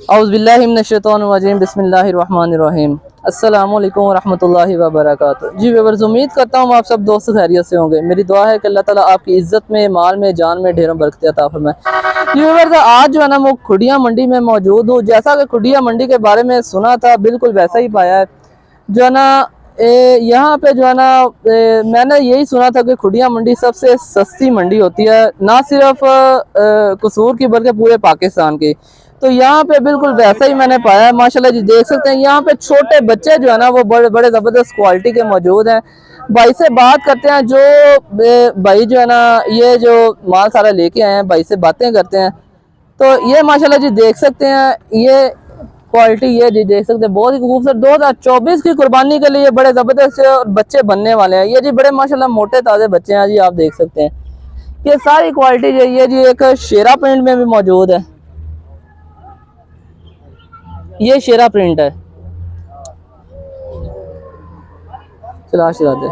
औज़ुबिल्लाहिमिनश्शैतानिर्रजीम बिस्मिल्लाहिर्रहमानिर्रहीम अस्सलामुअलैकुम वरहमतुल्लाहि वबरकातुहू। जी व्यूअर्स, उम्मीद करता हूँ आप सब दोस्त खैरियत से होंगे। मेरी दुआ है कि अल्लाह ताला आपकी इज़्ज़त में, माल में, जान में ढेरों बरकत अता फरमाए। जी व्यूअर्स, आज जो है ना वो खुडिया मंडी में मौजूद हूँ। जैसा कि खुडिया मंडी के बारे में सुना था, बिल्कुल वैसा ही पाया है। जो है ना यहाँ पे जो है ना मैंने यही सुना था कि खुडिया मंडी सबसे सस्ती मंडी होती है, ना सिर्फ कसूर की बल्कि पूरे पाकिस्तान की। तो यहाँ पे बिल्कुल वैसा ही मैंने पाया है। माशाल्लाह जी, देख सकते हैं यहाँ पे छोटे बच्चे जो है ना वो बड़े बड़े ज़बरदस्त क्वालिटी के मौजूद हैं। भाई से बात करते हैं, जो भाई जो है ना ये जो माल सारा लेके आए हैं, भाई से बातें करते हैं। तो ये माशाल्लाह जी देख सकते हैं, ये क्वालिटी ये जी देख सकते हैं, बहुत ही खूबसूरत। 2024 की कुर्बानी के लिए बड़े ज़बरदस्त बच्चे बनने वाले हैं। ये जी बड़े माशाल्लाह मोटे ताज़े बच्चे हैं जी, आप देख सकते हैं। ये सारी क्वालिटी जो ये जी एक शेरा प्रिंट में भी मौजूद है। ये शेरा प्रिंट है, चला दे।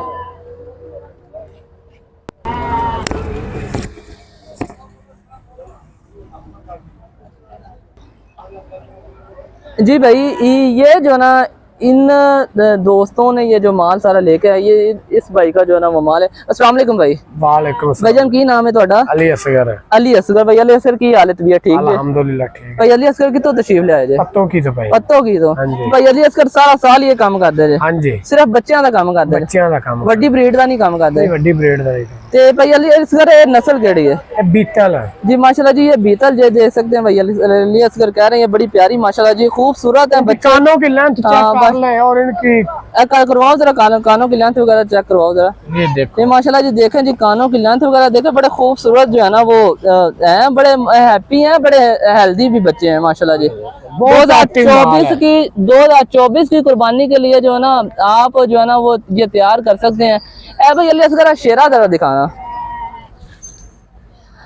जी भाई, ये जो ना इन दोस्तों ने ये जो माल सारा लेके आए, ये इस भाई का जो है ना वो माल है। अस्सलाम वालेकुम भाई। वालेकुम भाईजान, की नाम है ਤੁਹਾਡਾ? अली असगर है। अली असगर भाई। अली असगर की हालत भी है? ठीक है अल्हम्दुलिल्लाह ठीक भाई। अली असगर कितों तशरीफ ले आए जे? पत्तों की तो भाई। पत्तों की तो भाई अली असगर सारा साल ये काम करते जे? हां जी, सिर्फ बच्चों का काम करते? बच्चों का काम, वड्डी ब्रीड का नहीं काम करते? वड्डी ब्रीड दा। ते भाई अली असगर ये नस्ल केड़ी है? ये बीतल है जी माशाल्लाह जी। ये बीतल जो देख सकते हैं भाई अली असगर कह रहे हैं, बड़ी प्यारी माशाल्लाह जी, खूबसूरत है। कानों की लेंथ चेक कर ले और इनकी करवाओ जरा, कानों की लेंथ वगैरह चेक करवाओ जरा। ये देखो, ये माशाल्लाह जी देखें जी, कानों की लेंथ वगैरह देखें, बड़े खूबसूरत जो है ना वो हैं, बड़े हैप्पी हैं, बड़े हेल्दी भी बच्चे हैं माशाल्लाह जी। 2024 की कुर्बानी के लिए जो है ना आप जो है ना वो ये तैयार कर सकते हैं। ए भाई अली असगर शेरा जरा दिखाना।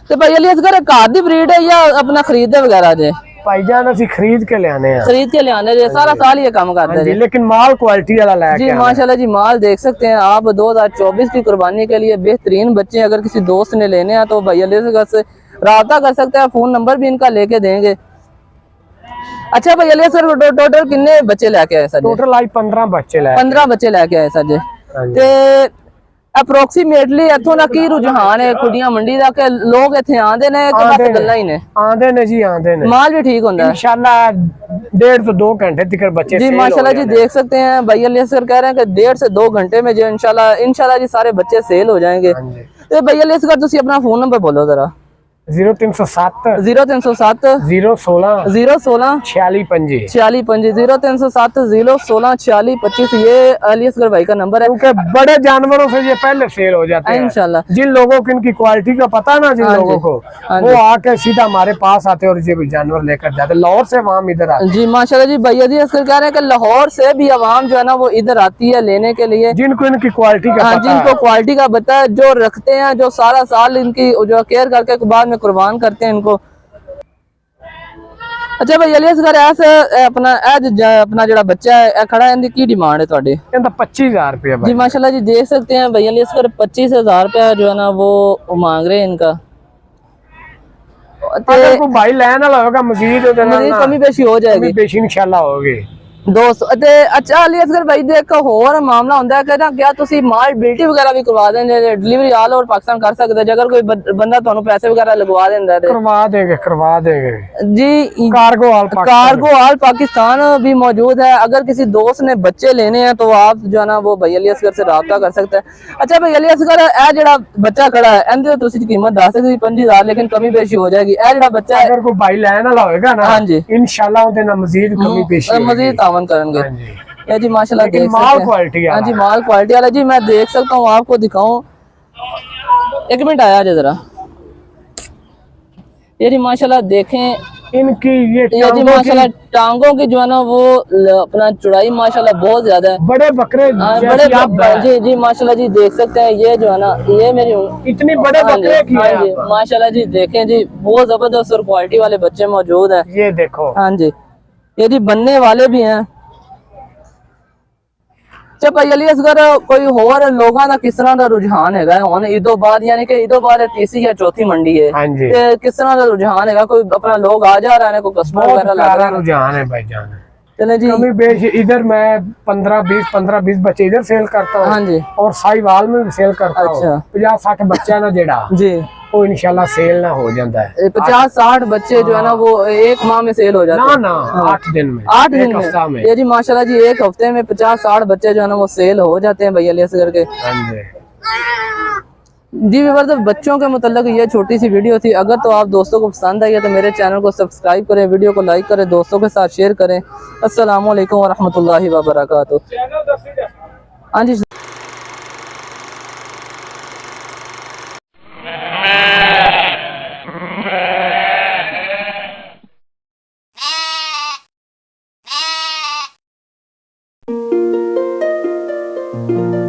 तो भाई अली असगर घर दी ब्रीड है या अपना खरीदे वगैरह जे? भाईजान असि खरीद के ले आने हैं। खरीद के ले आने जे, सारा साल ये काम करते हैं लेकिन माल क्वालिटी वाला लाया जी माशाल्लाह जी। माल देख सकते हैं आप, 2024 की कुर्बानी के लिए बेहतरीन बच्चे। अगर किसी दोस्त ने लेने हैं तो भाई अली असगर से राब्ता कर सकते हैं, फोन नंबर भी इनका लेके देंगे। अच्छा भाई अली असगर टोटल कितने बच्चे लेके आए सर? टोटल आज 15 बच्चे लाए। 15 बच्चे लेके आए सर जी। ते अप्रोक्सीमेटली इथों ना की रुझान है खुडिया मंडी दा कि लोग इथे आंदे ने कि बस गल्लां ही ने? आंदे ने जी, आंदे ने। माल भी ठीक होंदा है इंशाल्लाह। 1.5 से 2 घंटे तक बच्चे जी माशाल्लाह जी देख सकते हैं। भाई अली असगर कह रहे हैं कि 1.5 से 2 घंटे में जो इंशाल्लाह जी सारे बच्चे सेल हो जाएंगे। तो भाई अली असगर तुसी अपना फोन नंबर बोलो जरा। 0307 03070 016 016 46 46 0307 016 46 ये अली असगर भाई का नंबर है। क्योंकि बड़े जानवरों से ये पहले सेल हो जाते हैं इंशाल्लाह। जिन लोगों को इनकी क्वालिटी का पता ना, जिन लोगों को वो आके सीधा हमारे पास आते और ये भी जानवर लेकर जाते। लाहौर से आवाम इधर आती जी माशाल्लाह जी। भाई अली असगर कह रहे हैं कि लाहौर से भी आवाम जो है ना वो इधर आती है लेने के लिए, जिनको इनकी क्वालिटी का पता जिनको क्वालिटी का पता है, जो रखते हैं, जो सारा साल इनकी जो केयर करके बाद में कुर्बान करते हैं इनको। अच्छा भाई अली असगर ऐसे अपना जड़ा बच्चा है खड़ा है, इनकी की डिमांड है ਤੁਹਾਡੀ? इनका 25,000 रुपया जी माशाल्लाह जी देख सकते हैं। भाई अली असगर 25,000 रुपया जो है ना वो मांग रहे हैं इनका। अगर कोई भाई लेने वाला होगा मजीद कमी पेशी हो जाएगी, पेशी इंशाल्लाह होगी दोस्त। अच्छा अली असगर भाई दे एक होर मामला होंदा है कि ना क्या तुसी माल बिल्टी वगैरह भी करवा देंगे? डिलीवरी ऑल ओवर पाकिस्तान कर सकते हैं? अगर कोई बंदा ਤੁਹਾਨੂੰ पैसे वगैरह लगवा देंदा है? करवा देंगे जी। कार्गो ऑल पाकिस्तान भी मौजूद है। अगर किसी दोस्त ने बच्चे लेने हैं तो आप जो है ना वो भाई अली असगर से राब्ता कर सकते हैं। अच्छा भाई अली असगर ए जड़ा बच्चा खड़ा है इनदी तुसी कीमत दस सकते 25,000, लेकिन कमी पेशी हो जाएगी। ए जड़ा बच्चा अगर कोई भाई लेने वाला होगा ना, हां जी, इंशाल्लाह उनके ना मजीद कमी पेशी मजीद करेंगे। ये जी माशाल्लाह देख माल क्वालिटी है। हाँ जी माल क्वालिटी वाला जी। मैं देख सकता हूँ, आपको दिखाऊं, एक मिनट आया जी जरा। ये जी माशाल्लाह देखें इनकी ये जी माशाल्लाह टांगों की जो है ना वो अपना चौड़ाई माशाल्लाह बहुत ज्यादा है। बड़े बकरे जी जी माशाल्लाह जी देख सकते हैं। ये जो है ना ये मेरी इतनी बड़े बकरे की है माशाल्लाह जी। देखें जी बहुत जबरदस्त और क्वालिटी वाले बच्चे मौजूद है। ये देखो, हाँ जी, ये जी बनने वाले भी हैं। अच्छा भाई अली असगर कोई होर लोगों का किस तरह का रुझान है हुन ईदों बाद, यानी कि ईदों बाद तीसरी या चौथी मंडी है, हाँ जी, ते किस तरह का रुझान है? कोई अपना लोग आ जा रहे हैं, कोई कस्टमर बहुत वगैरह लग प्यारा रहे हैं? रुझान है भाईजान। चले जी। कमी बेश इधर मैं 15-20 बच्चे इधर सेल करता हूँ, हाँ जी। और साहिवाल में भी सेल करता हूँ। अच्छा 50-60 बच्चा ना जेड़ा जी, वो इंशाल्लाह सेल ना हो जाता है। 50-60 बच्चे जो है ना वो एक माह में सेल हो जाते ना हैं। ना हाँ। 8 दिन में, 8 दिन एक हफ्ता में। ये जी माशाल्लाह जी, एक हफ्ते में 50-60 बच्चे जो है ना वो सेल हो जाते हैं भैया अली असगर के। हाँ जी। जी व्यूअर्स, बच्चों के मुतल्लिक ये छोटी सी वीडियो थी। अगर तो आप दोस्तों को पसंद आई है तो मेरे चैनल को सब्सक्राइब करें, वीडियो को लाइक करें, दोस्तों के साथ शेयर करें। अस्सलाम वालेकुम वरहमतुल्लाहि वबरकातुहू। हाँ जी। Thank you.